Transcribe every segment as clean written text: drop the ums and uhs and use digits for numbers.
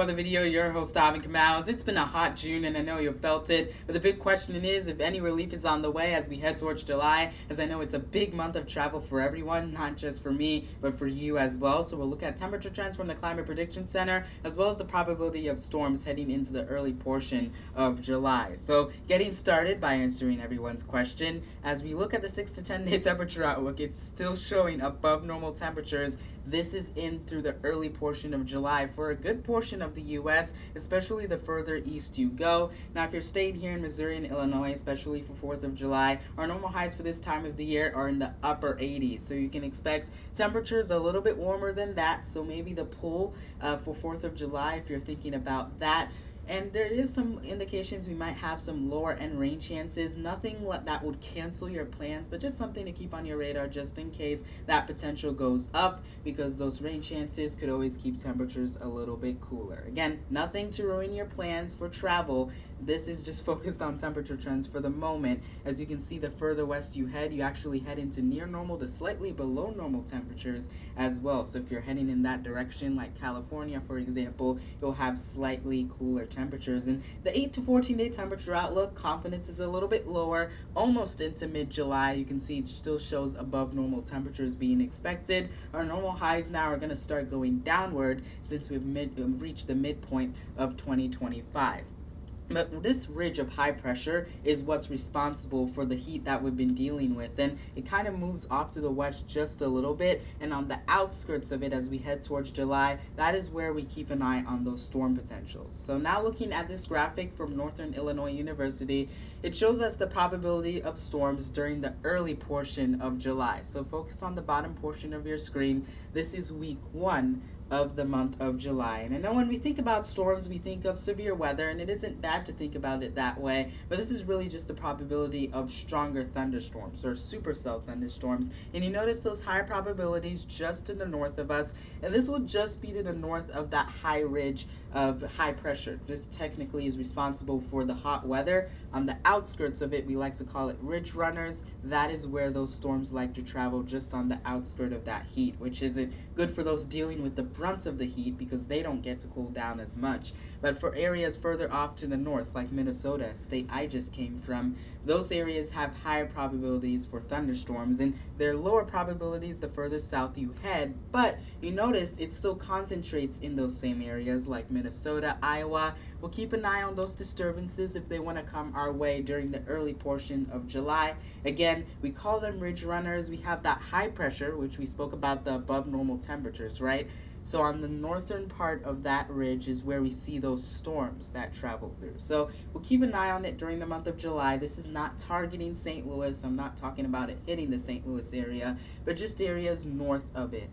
weather video. Your host, Davin Kamals. It's been a hot June, and I know you've felt it. But the big question is if any relief is on the way as we head towards July, as I know it's a big month of travel for everyone, not just for me, but for you as well. So we'll look at temperature trends from the Climate Prediction Center, as well as the probability of storms heading into the early portion of July. So getting started by answering everyone's question, as we look at the 6 to 10 day temperature outlook, it's still showing above normal temperatures. This is in through the early portion of July for a good portion of the U.S., especially the further east you go. Now, if you're staying here in Missouri and Illinois, especially for 4th of July, our normal highs for this time of the year are in the upper 80s. So you can expect temperatures a little bit warmer than that. So maybe the pull for 4th of July, if you're thinking about that. And there is some indications we might have some lower end rain chances. Nothing that would cancel your plans, but just something to keep on your radar just in case that potential goes up, because those rain chances could always keep temperatures a little bit cooler. Again, nothing to ruin your plans for travel. This is just focused on temperature trends for the moment. As you can see, the further west you head, you actually head into near normal to slightly below normal temperatures as well. So if you're heading in that direction, like California, for example, you'll have slightly cooler temperatures. And the 8 to 14 day temperature outlook, confidence is a little bit lower, almost into mid-July. You can see it still shows above normal temperatures being expected. Our normal highs now are going to start going downward since we've reached the midpoint of 2025. But this ridge of high pressure is what's responsible for the heat that we've been dealing with, and it kind of moves off to the west just a little bit, and on the outskirts of it as we head towards July, that is where we keep an eye on those storm potentials. So now looking at this graphic from Northern Illinois University, it shows us the probability of storms during the early portion of July. So focus on the bottom portion of your screen. This is week 1 of the month of July. And I know when we think about storms, we think of severe weather, and it isn't bad to think about it that way, but this is really just the probability of stronger thunderstorms or supercell thunderstorms. And you notice those higher probabilities just to the north of us, and this will just be to the north of that high ridge of high pressure. This technically is responsible for the hot weather. On the outskirts of it, we like to call it ridge runners. That is where those storms like to travel, just on the outskirt of that heat, which isn't good for those dealing with the brunt of the heat because they don't get to cool down as much. But for areas further off to the north, like Minnesota, a state I just came from, those areas have higher probabilities for thunderstorms, and they're lower probabilities the further south you head. But you notice it still concentrates in those same areas like Minnesota, Iowa. We'll keep an eye on those disturbances if they want to come our way during the early portion of July. Again, we call them ridge runners. We have that high pressure, which we spoke about, the above normal temperatures, right? So on the northern part of that ridge is where we see those storms that travel through. So we'll keep an eye on it during the month of July. This is not targeting St. Louis. I'm not talking about it hitting the St. Louis area, but just areas north of it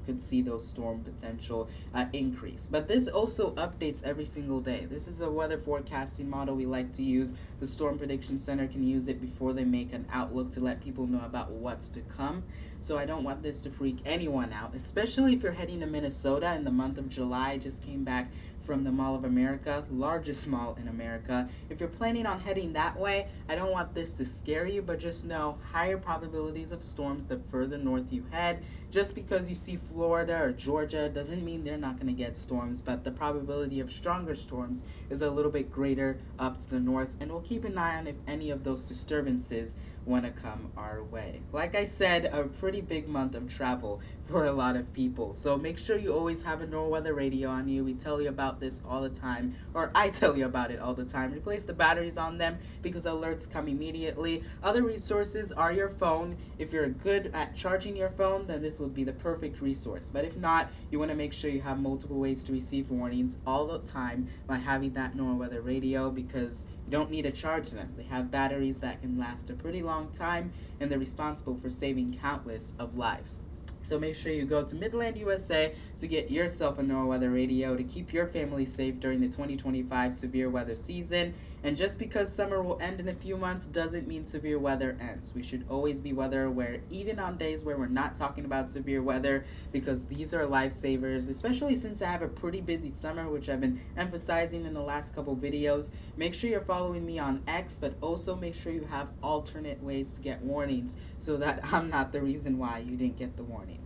could see those storm potential increase. But this also updates every single day. This is a weather forecasting model we like to use. The Storm Prediction Center can use it before they make an outlook to let people know about what's to come. So I don't want this to freak anyone out, especially if you're heading to Minnesota in the month of July. I just came back from the Mall of America, largest mall in America. If you're planning on heading that way, I don't want this to scare you, but just know higher probabilities of storms the further north you head. Just because you see Florida or Georgia doesn't mean they're not going to get storms, but the probability of stronger storms is a little bit greater up to the north, and we'll keep an eye on if any of those disturbances want to come our way. Like I said, a pretty big month of travel for a lot of people. So make sure you always have a NOAA weather radio on you. We tell you about this all the time, or I tell you about it all the time. Replace the batteries on them because alerts come immediately. Other resources are your phone. If you're good at charging your phone, then this would be the perfect resource. But if not, you want to make sure you have multiple ways to receive warnings all the time by having that NOAA weather radio, because you don't need to charge them. They have batteries that can last a pretty long time, and they're responsible for saving countless of lives. So make sure you go to Midland, USA to get yourself a NOAA weather radio to keep your family safe during the 2025 severe weather season. And just because summer will end in a few months doesn't mean severe weather ends. We should always be weather aware, even on days where we're not talking about severe weather, because these are lifesavers, especially since I have a pretty busy summer, which I've been emphasizing in the last couple videos. Make sure you're following me on X, but also make sure you have alternate ways to get warnings so that I'm not the reason why you didn't get the warning.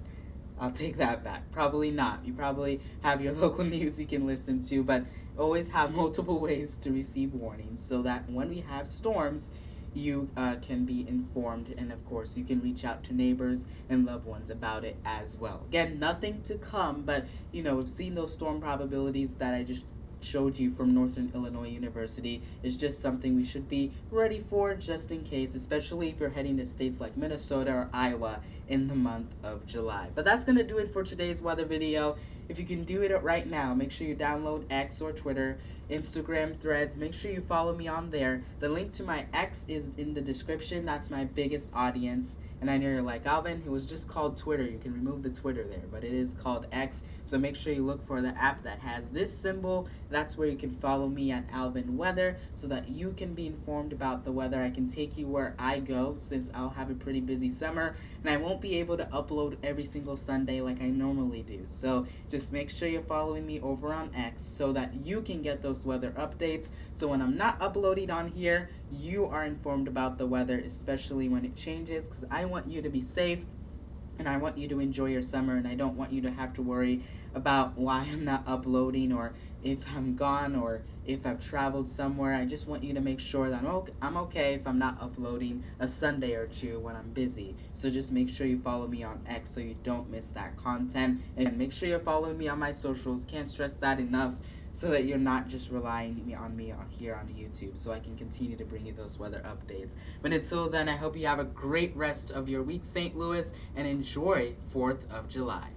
I'll take that back. Probably not. You probably have your local news you can listen to, but always have multiple ways to receive warnings so that when we have storms, you can be informed, and of course you can reach out to neighbors and loved ones about it as well. Again, nothing to come, but we've seen those storm probabilities that I just showed you from Northern Illinois University. Is just something we should be ready for just in case, especially if you're heading to states like Minnesota or Iowa in the month of July. But that's going to do it for today's weather video. If you can do it right now, make sure you download X or Twitter, Instagram, Threads. Make sure you follow me on there. The link to my X is in the description. That's my biggest audience. And I know you're like, Alvin, it was just called Twitter. You can remove the Twitter there, but it is called X. So make sure you look for the app that has this symbol. That's where you can follow me at Alvin Weather so that you can be informed about the weather. I can take you where I go since I'll have a pretty busy summer and I won't be able to upload every single Sunday like I normally do. So just make sure you're following me over on X so that you can get those weather updates. So when I'm not uploading on here, you are informed about the weather, especially when it changes, because I want you to be safe and I want you to enjoy your summer, and I don't want you to have to worry about why I'm not uploading or if I'm gone or if I've traveled somewhere. I just want you to make sure that I'm okay if I'm not uploading a Sunday or two when I'm busy. So just make sure you follow me on X so you don't miss that content, and make sure you're following me on my socials. Can't stress that enough, so that you're not just relying on me here on YouTube, so I can continue to bring you those weather updates. But until then, I hope you have a great rest of your week, St. Louis, and enjoy 4th of July.